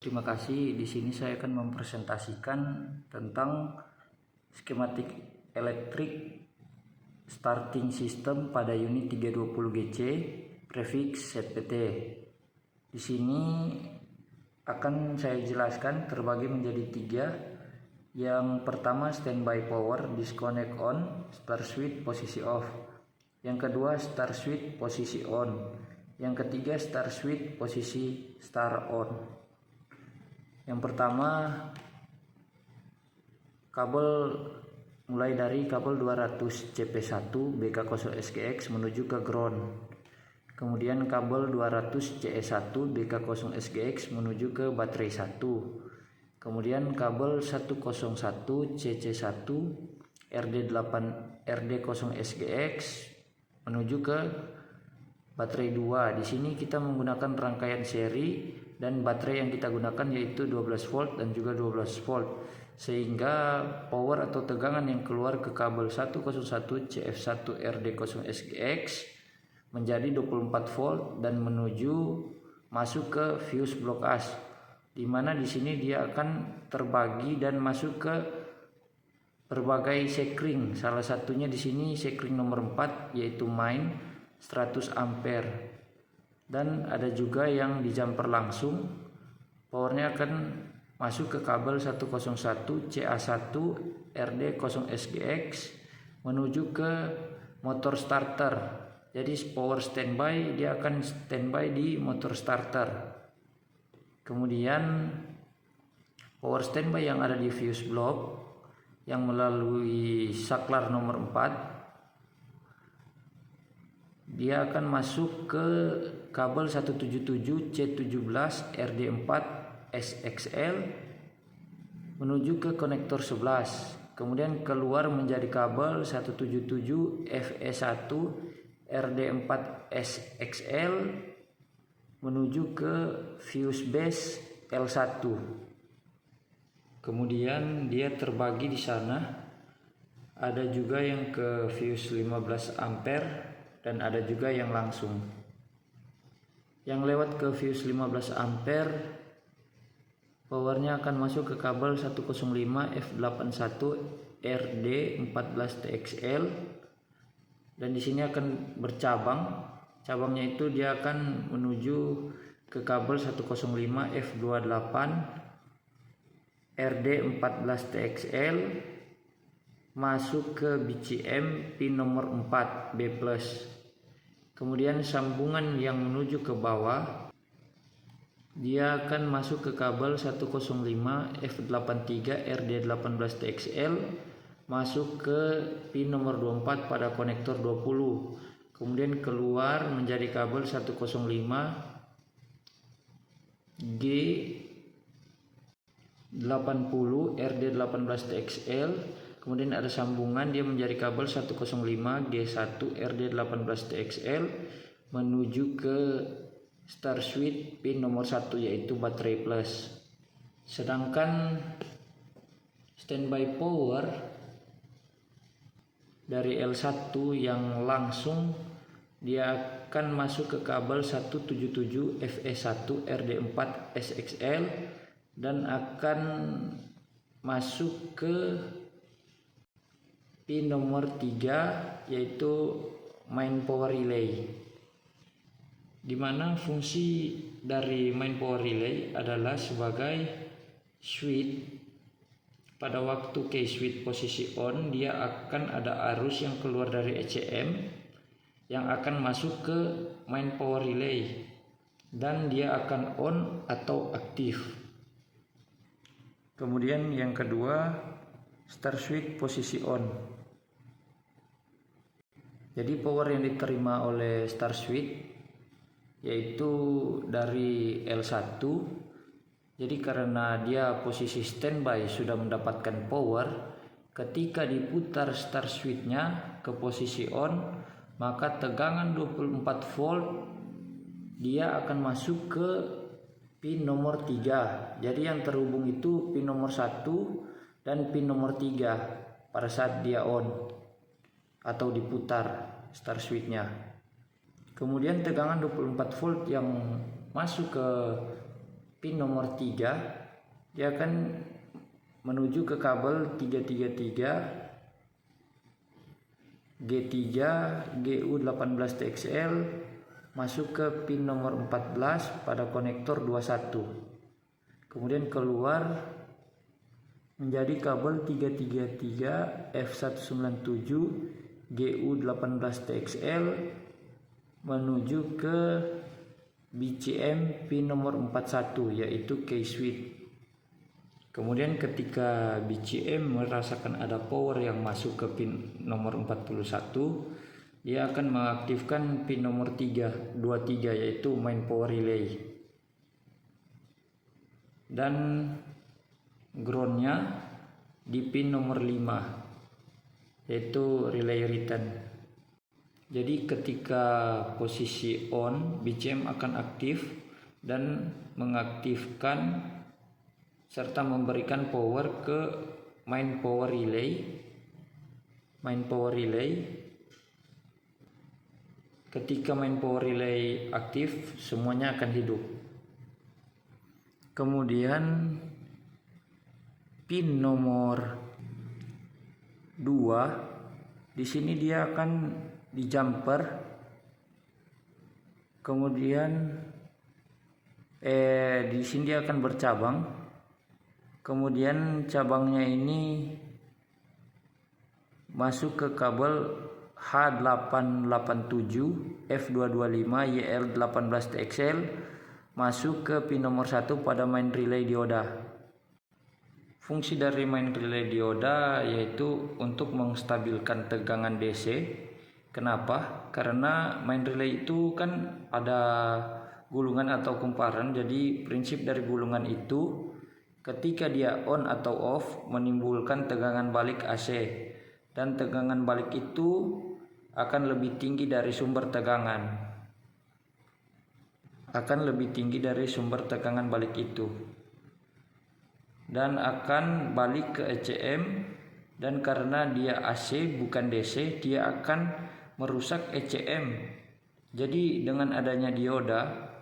Terima kasih. Di sini saya akan mempresentasikan tentang skematik elektrik starting system pada unit 320 GC prefix ZPT. Di sini akan saya jelaskan terbagi menjadi 3. Yang pertama standby power, disconnect on, start switch posisi off. Yang kedua start switch posisi on. Yang ketiga start switch posisi start on. Yang pertama, kabel mulai dari kabel 200 CP1 BK0SGX menuju ke ground. Kemudian kabel 200 CE1 BK0SGX menuju ke baterai 1. Kemudian kabel 101 CC1 RD0SGX menuju ke baterai 2. Di sini kita menggunakan rangkaian seri dan baterai yang kita gunakan yaitu 12 volt dan juga 12 volt, sehingga power atau tegangan yang keluar ke kabel 101 CF1 RD0SGX menjadi 24 volt dan menuju masuk ke fuse block as, di mana di sini dia akan terbagi dan masuk ke berbagai sekring. Salah satunya di sini sekring nomor 4 yaitu main 100 ampere. Dan ada juga yang di jumper langsung, powernya akan masuk ke kabel 101 CA1 RD0SGX menuju ke motor starter. Jadi power standby, dia akan standby di motor starter. Kemudian power standby yang ada di fuse block yang melalui saklar nomor 4, dia akan masuk ke kabel 177 C17 RD4 SXL menuju ke konektor 11. Kemudian keluar menjadi kabel 177 FE1 RD4 SXL menuju ke fuse base L1. Kemudian dia terbagi di sana. Ada juga yang ke fuse 15 ampere dan ada juga yang langsung. Yang lewat ke fuse 15 ampere, powernya akan masuk ke kabel 105 F81 RD14TXL, dan di sini akan bercabang. Cabangnya itu dia akan menuju ke kabel 105 F28 RD14TXL masuk ke BCM pin nomor 4 B+. Kemudian sambungan yang menuju ke bawah, dia akan masuk ke kabel 105 F83 RD18TXL masuk ke pin nomor 24 pada konektor 20. Kemudian keluar menjadi kabel 105 G80 RD18TXL. Kemudian ada sambungan, dia menjadi kabel 105 G1 RD18TXL menuju ke start switch pin nomor 1 yaitu baterai plus. Sedangkan standby power dari L1 yang langsung, dia akan masuk ke kabel 177 FE1 RD4 SXL dan akan masuk ke pin nomor 3 yaitu main power relay, di mana fungsi dari main power relay adalah sebagai switch. Pada waktu key switch posisi on, dia akan ada arus yang keluar dari ECM yang akan masuk ke main power relay dan dia akan on atau aktif. Kemudian yang kedua start switch posisi on. Jadi power yang diterima oleh start switch yaitu dari L1. Jadi karena dia posisi standby sudah mendapatkan power, ketika diputar start switch-nya ke posisi on, maka tegangan 24 volt dia akan masuk ke pin nomor 3. Jadi yang terhubung itu pin nomor 1 dan pin nomor 3 pada saat dia on atau diputar start switch-nya. Kemudian tegangan 24 volt yang masuk ke pin nomor 3, dia akan menuju ke kabel 333 G3 GU18TXL, masuk ke pin nomor 14 pada konektor 21, kemudian keluar menjadi kabel 333 F197 GU18TXL menuju ke BCM pin nomor 41, yaitu key switch. Kemudian ketika BCM merasakan ada power yang masuk ke pin nomor 41, dia akan mengaktifkan pin nomor 23, yaitu main power relay. Dan groundnya di pin nomor 5, yaitu relay return. Jadi ketika posisi on, BCM akan aktif dan mengaktifkan serta memberikan power ke main power relay. Ketika main power relay aktif, semuanya akan hidup. Kemudian pin nomor 2, di sini dia akan di jumper. Kemudian di sini dia akan bercabang. Kemudian cabangnya ini masuk ke kabel H887 F225 YL18TXL, masuk ke pin nomor 1 pada main relay dioda. Fungsi dari main relay dioda yaitu untuk menstabilkan tegangan DC. Kenapa? Karena main relay itu kan ada gulungan atau kumparan. Jadi prinsip dari gulungan itu, ketika dia on atau off, menimbulkan tegangan balik AC, dan tegangan balik itu akan lebih tinggi dari sumber tegangan. Balik itu, dan akan balik ke ECM, dan karena dia AC bukan DC, dia akan merusak ECM. Jadi dengan adanya dioda,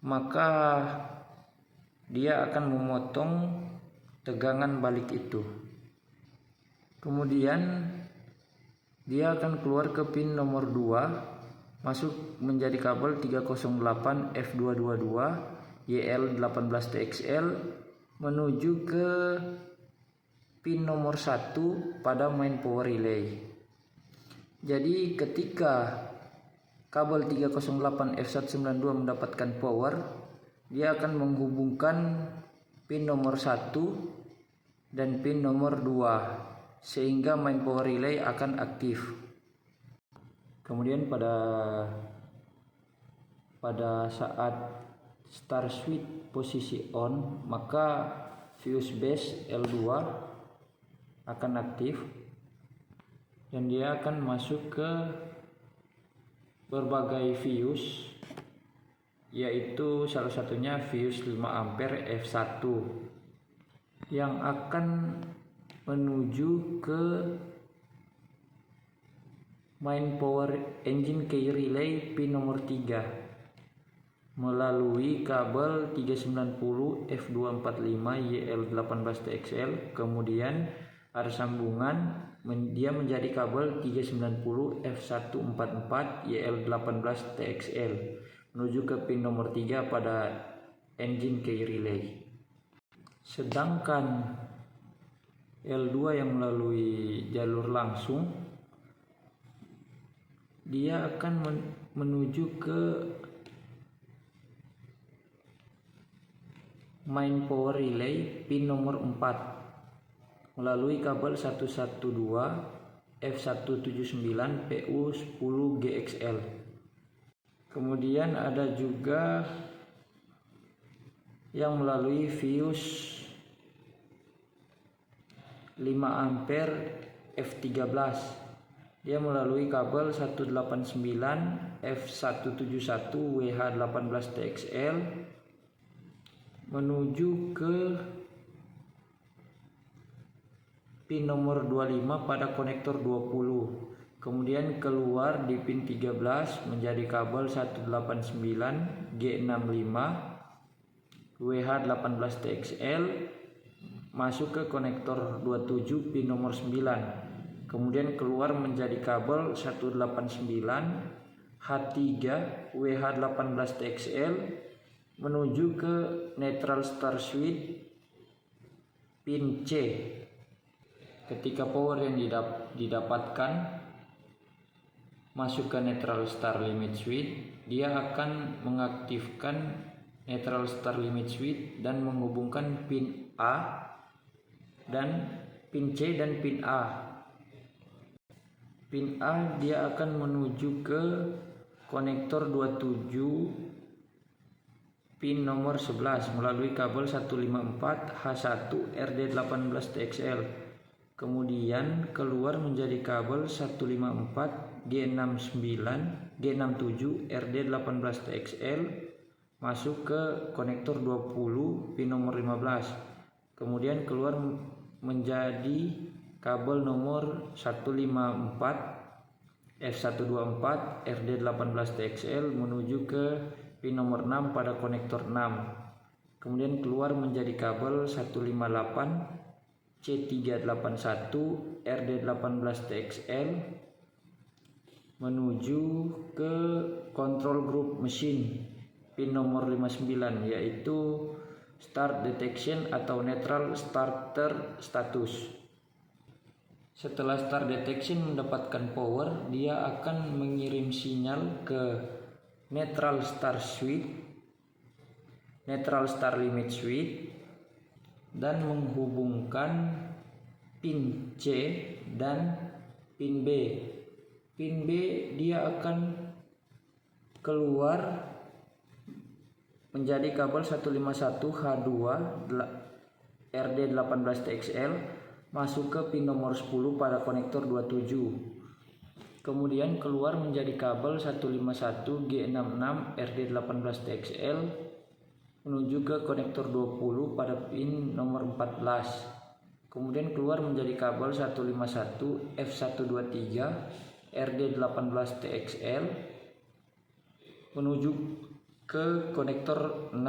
maka dia akan memotong tegangan balik itu. Kemudian dia akan keluar ke pin nomor 2, masuk menjadi kabel 308 F222 YL18TXL menuju ke pin nomor 1 pada main power relay. Jadi ketika kabel 308 F192 mendapatkan power, dia akan menghubungkan pin nomor 1 dan pin nomor 2 sehingga main power relay akan aktif. Kemudian pada saat star switch posisi on, maka fuse base L2 akan aktif dan dia akan masuk ke berbagai fuse, yaitu salah satunya fuse 5 ampere F1 yang akan menuju ke main power engine key relay pin nomor 3 melalui kabel 390 F245 YL18TXL. Kemudian ada sambungan, dia menjadi kabel 390 F144 YL18TXL menuju ke pin nomor 3 pada engine key relay. Sedangkan L2 yang melalui jalur langsung, dia akan menuju ke main power relay pin nomor 4 melalui kabel 112 F179 PU10GXL. Kemudian ada juga yang melalui fuse 5 ampere F13, dia melalui kabel 189 F171 WH18TXL menuju ke pin nomor 25 pada konektor 20, kemudian keluar di pin 13 menjadi kabel 189 G65 WH18TXL masuk ke konektor 27 pin nomor 9. Kemudian keluar menjadi kabel 189 H3 WH18TXL menuju ke neutral star switch pin C. Ketika power yang didapatkan masuk ke neutral star limit switch, dia akan mengaktifkan neutral star limit switch dan menghubungkan pin A dan pin C dan pin A. Pin A dia akan menuju ke konektor 27 pin nomor 11 melalui kabel 154H1 RD18TXL. Kemudian keluar menjadi kabel 154 G67 RD18TXL masuk ke konektor 20 pin nomor 15. Kemudian keluar menjadi kabel nomor 154 F124 RD18TXL menuju ke pin nomor 6 pada konektor 6. Kemudian keluar menjadi kabel 158 C381 RD18TXL menuju ke control group mesin pin nomor 59, yaitu start detection atau neutral starter status. Setelah start detection mendapatkan power, dia akan mengirim sinyal ke neutral star switch, neutral star limit switch, dan menghubungkan pin C dan pin B. Pin B dia akan keluar menjadi kabel 151H2 RD18TXL masuk ke pin nomor 10 pada konektor 27. Kemudian keluar menjadi kabel 151G66 RD18TXL menuju ke konektor 20 pada pin nomor 14. Kemudian keluar menjadi kabel 151 F123 RD18TXL menuju ke konektor 6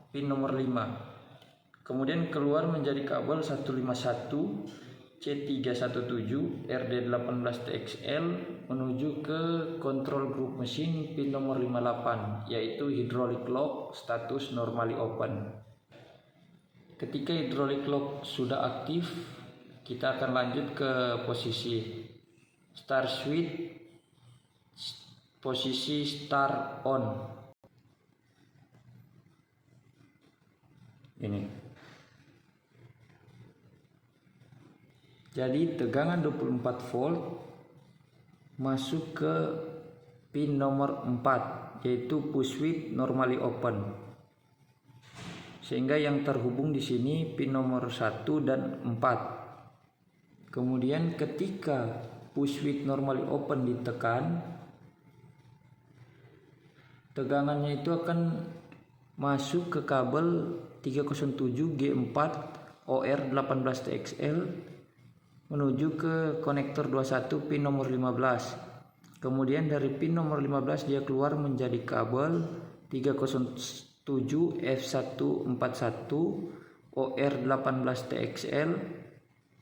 pin nomor 5. Kemudian keluar menjadi kabel 151 C317 RD18TXL menuju ke control group mesin pin nomor 58, yaitu hydraulic lock status normally open. Ketika hydraulic lock sudah aktif, kita akan lanjut ke posisi star switch, posisi start on. Ini. Jadi tegangan 24 volt masuk ke pin nomor 4, yaitu push switch normally open. Sehingga yang terhubung di sini pin nomor 1 dan 4. Kemudian ketika push switch normally open ditekan, tegangannya itu akan masuk ke kabel 307 G4 OR18TXL menuju ke konektor 21 pin nomor 15. Kemudian dari pin nomor 15 dia keluar menjadi kabel 307 F141 OR18TXL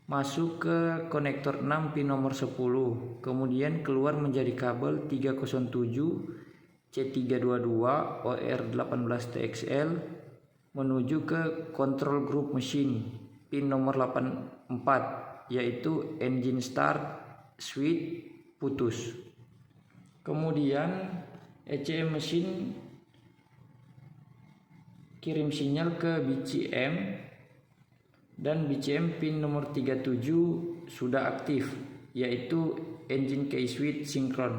masuk ke konektor 6 pin nomor 10. Kemudian keluar menjadi kabel 307 C322 OR18TXL menuju ke control group mesin pin nomor 84, yaitu engine start switch putus. Kemudian ECM mesin kirim sinyal ke BCM dan BCM pin nomor 37 sudah aktif, yaitu engine key switch sinkron.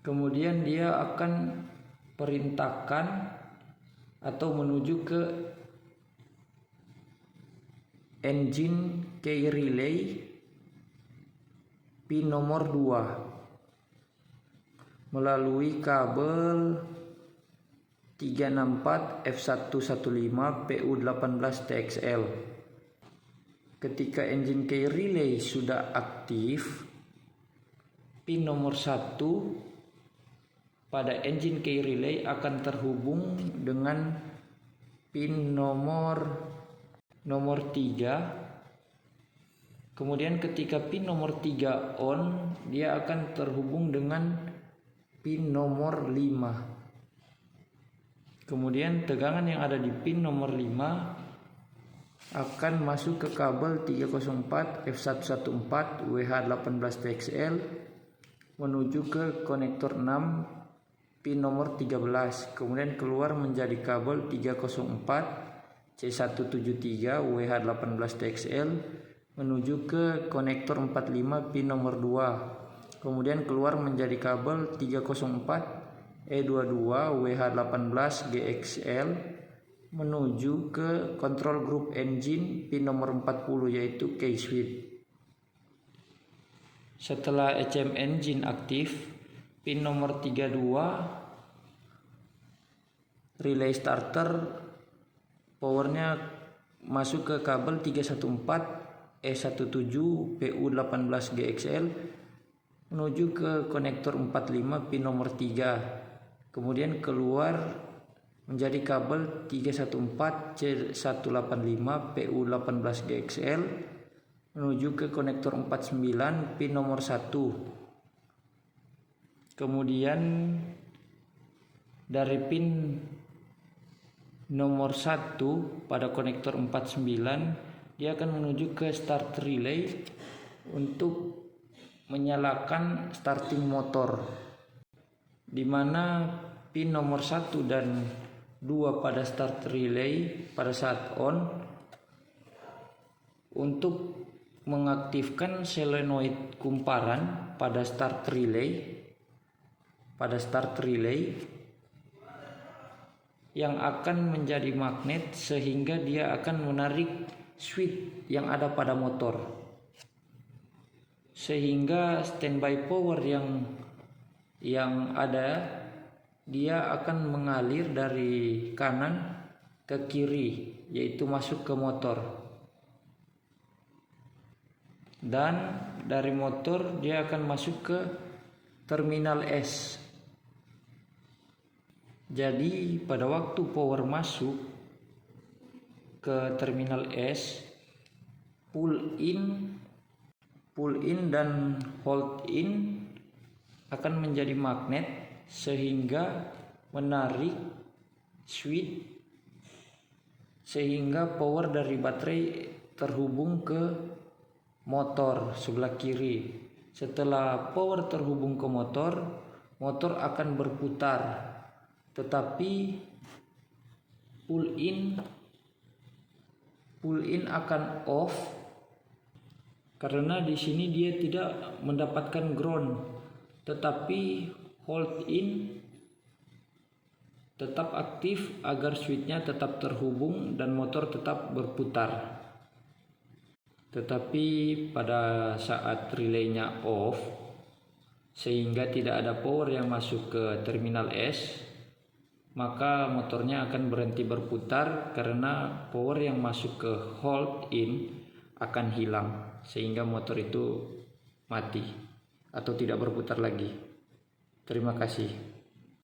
Kemudian dia akan perintahkan atau menuju ke engine key relay pin nomor 2 melalui kabel 364 F115 PU18TXL. Ketika engine key relay sudah aktif, pin nomor 1 pada engine key relay akan terhubung dengan pin nomor 3. Kemudian ketika pin nomor 3 on, dia akan terhubung dengan pin nomor 5. Kemudian tegangan yang ada di pin nomor 5 akan masuk ke kabel 304 F114 WH18TXL menuju ke konektor 6 pin nomor 13. Kemudian keluar menjadi kabel 304 C173 WH18TXL menuju ke konektor 45 pin nomor 2. Kemudian keluar menjadi kabel 304 E22 WH18GXL menuju ke control group engine pin nomor 40 yaitu key switch. Setelah ECM engine aktif, pin nomor 32 relay starter powernya masuk ke kabel 314 E17 PU18GXL menuju ke konektor 45 pin nomor 3. Kemudian keluar menjadi kabel 314 C185 PU18GXL menuju ke konektor 49 pin nomor 1. Kemudian dari pin nomor 1 pada konektor 49 dia akan menuju ke start relay untuk menyalakan starting motor, di mana pin nomor 1 dan 2 pada start relay pada saat on untuk mengaktifkan solenoid kumparan pada start relay yang akan menjadi magnet sehingga dia akan menarik switch yang ada pada motor, sehingga standby power yang ada dia akan mengalir dari kanan ke kiri, yaitu masuk ke motor, dan dari motor dia akan masuk ke terminal S. Jadi pada waktu power masuk ke terminal S, pull in dan hold in akan menjadi magnet sehingga menarik switch sehingga power dari baterai terhubung ke motor sebelah kiri. Setelah power terhubung ke motor akan berputar, tetapi pull in akan off karena di sini dia tidak mendapatkan ground, tetapi hold in tetap aktif agar switchnya tetap terhubung dan motor tetap berputar. Tetapi pada saat relaynya off sehingga tidak ada power yang masuk ke terminal S, maka motornya akan berhenti berputar karena power yang masuk ke hold in akan hilang sehingga motor itu mati atau tidak berputar lagi. Terima kasih.